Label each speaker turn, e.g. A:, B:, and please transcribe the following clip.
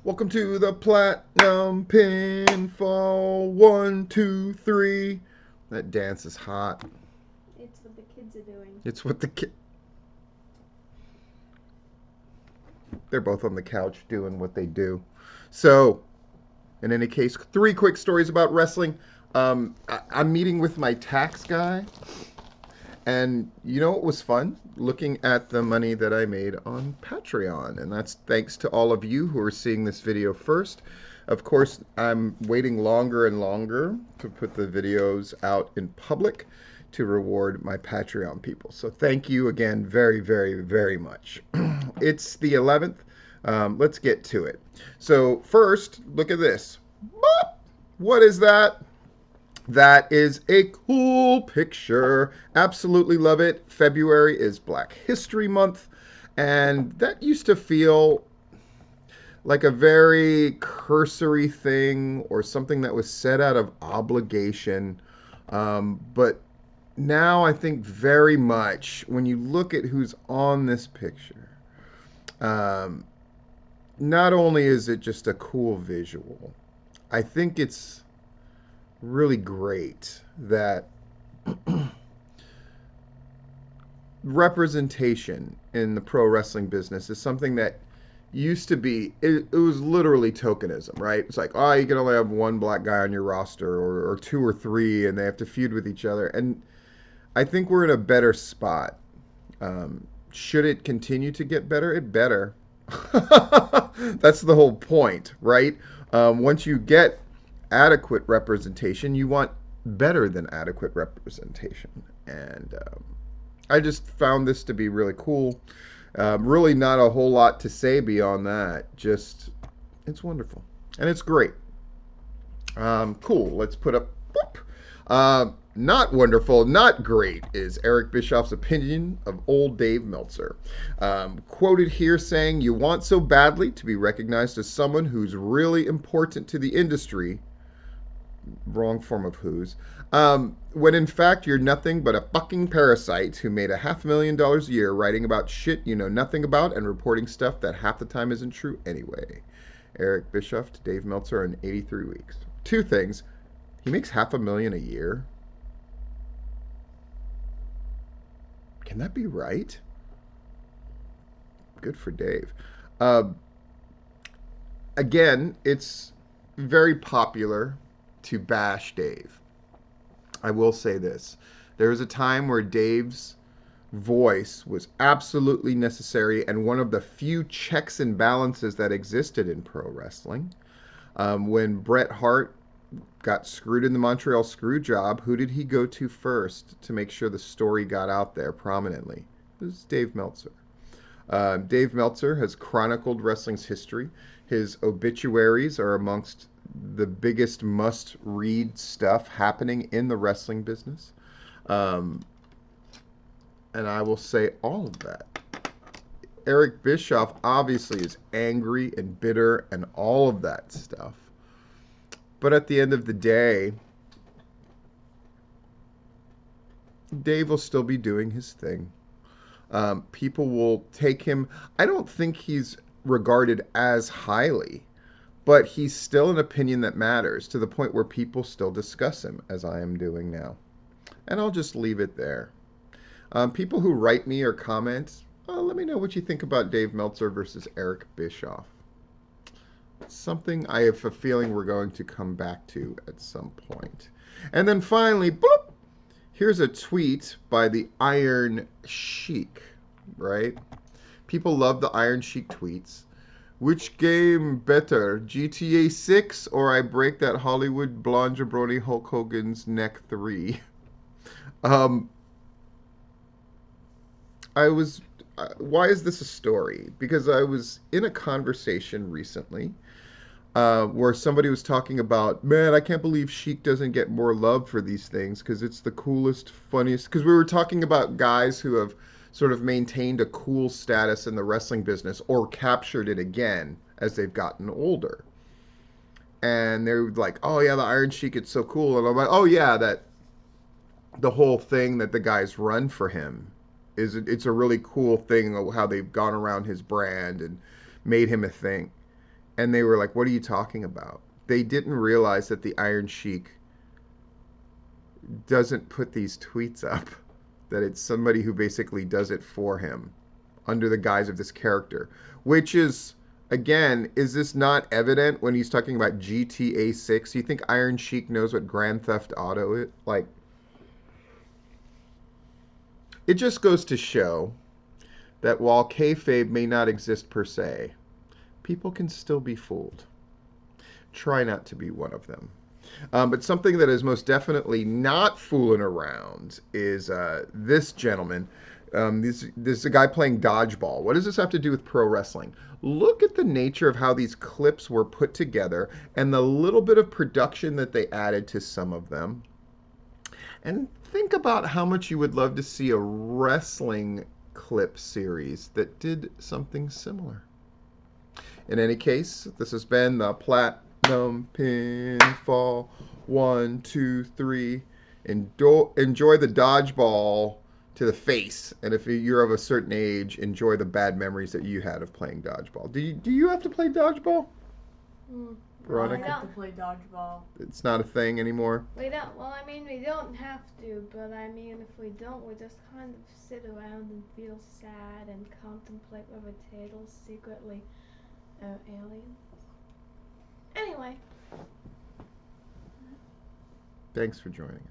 A: Welcome to the Platinum Pinfall. 1, 2, 3. That dance is hot.
B: It's what the kids are doing.
A: It's what the kid. They're both on the couch doing what they do. So, in any case, three quick stories about wrestling. I'm meeting with my tax guy, and you know what was fun? Looking at the money that I made on Patreon. And that's thanks to all of you who are seeing this video first. Of course, I'm waiting longer and longer to put the videos out in public to reward my Patreon people. So thank you again very, very, very much. It's the 11th. Let's get to it. So first, look at this. Boop! What is that? That is a cool picture. Absolutely love it. February is Black History Month, and that used to feel like a very cursory thing or something that was said out of obligation. But now I think very much when you look at who's on this picture, not only is it just a cool visual, I think it's really great that representation in the pro wrestling business is something that used to be, it was literally tokenism, right? It's like, oh, you can only have one black guy on your roster or two or three, and they have to feud with each other. And I think we're in a better spot. Should it continue to get better? It better. That's the whole point, right? Once you get adequate representation, you want better than adequate representation. And I just found this to be really cool. Really not a whole lot to say beyond that. Just, it's wonderful. And it's great. Cool. Let's put up. Not wonderful, not great is Eric Bischoff's opinion of old Dave Meltzer. Quoted here saying, "You want so badly to be recognized as someone who's really important to the industry." Wrong form of who's. When in fact you're nothing but a fucking parasite who made $500,000 a year writing about shit you know nothing about and reporting stuff that half the time isn't true anyway. Eric Bischoff to Dave Meltzer in 83 weeks. Two things. He makes $500,000 a year. Can that be right? Good for Dave. Again, it's very popular to bash Dave. I will say this. There was a time where Dave's voice was absolutely necessary and one of the few checks and balances that existed in pro wrestling. When Bret Hart got screwed in the Montreal screw job, who did he go to first to make sure the story got out there prominently? It was Dave Meltzer. Dave Meltzer has chronicled wrestling's history. His obituaries are amongst the biggest must-read stuff happening in the wrestling business. And I will say all of that. Eric Bischoff obviously is angry and bitter and all of that stuff. But at the end of the day, Dave will still be doing his thing. People will take him. I don't think he's regarded as highly, but he's still an opinion that matters to the point where people still discuss him, as I am doing now. And I'll just leave it there. People who write me or comment, let me know what you think about Dave Meltzer versus Eric Bischoff. Something I have a feeling we're going to come back to at some point. And then finally, bloop, here's a tweet by the Iron Sheik, right? People love the Iron Sheik tweets. Which game better, GTA 6 or I break that Hollywood blonde jabroni Hulk Hogan's neck 3? Why is this a story? Because I was in a conversation recently where somebody was talking about, man, I can't believe Sheik doesn't get more love for these things because it's the coolest, funniest. Because we were talking about guys who have sort of maintained a cool status in the wrestling business or captured it again as they've gotten older. And they're like, oh yeah, the Iron Sheik, it's so cool. And I'm like, oh yeah, that the whole thing that the guys run for him it's a really cool thing how they've gone around his brand and made him a thing. And they were like, what are you talking about? They didn't realize that the Iron Sheik doesn't put these tweets up, that it's somebody who basically does it for him under the guise of this character, which is, again, is this not evident when he's talking about GTA 6? You think Iron Sheik knows what Grand Theft Auto is? Like, it just goes to show that while kayfabe may not exist per se, people can still be fooled. Try not to be one of them. But something that is most definitely not fooling around is this gentleman. This is a guy playing dodgeball. What does this have to do with pro wrestling? Look at the nature of how these clips were put together and the little bit of production that they added to some of them. And think about how much you would love to see a wrestling clip series that did something similar. In any case, this has been the Platinum Pinfall 1, 2, 3. Enjoy the dodgeball to the face, and if you're of a certain age, enjoy the bad memories that you had of playing dodgeball. Do you have to play dodgeball, Veronica?
C: I have to play dodgeball.
A: It's not a thing anymore.
B: We don't. Well, I mean, we don't have to, but I mean, if we don't, we just kind of sit around and feel sad and contemplate whether Tails secretly aliens. Anyway.
A: Thanks for joining us.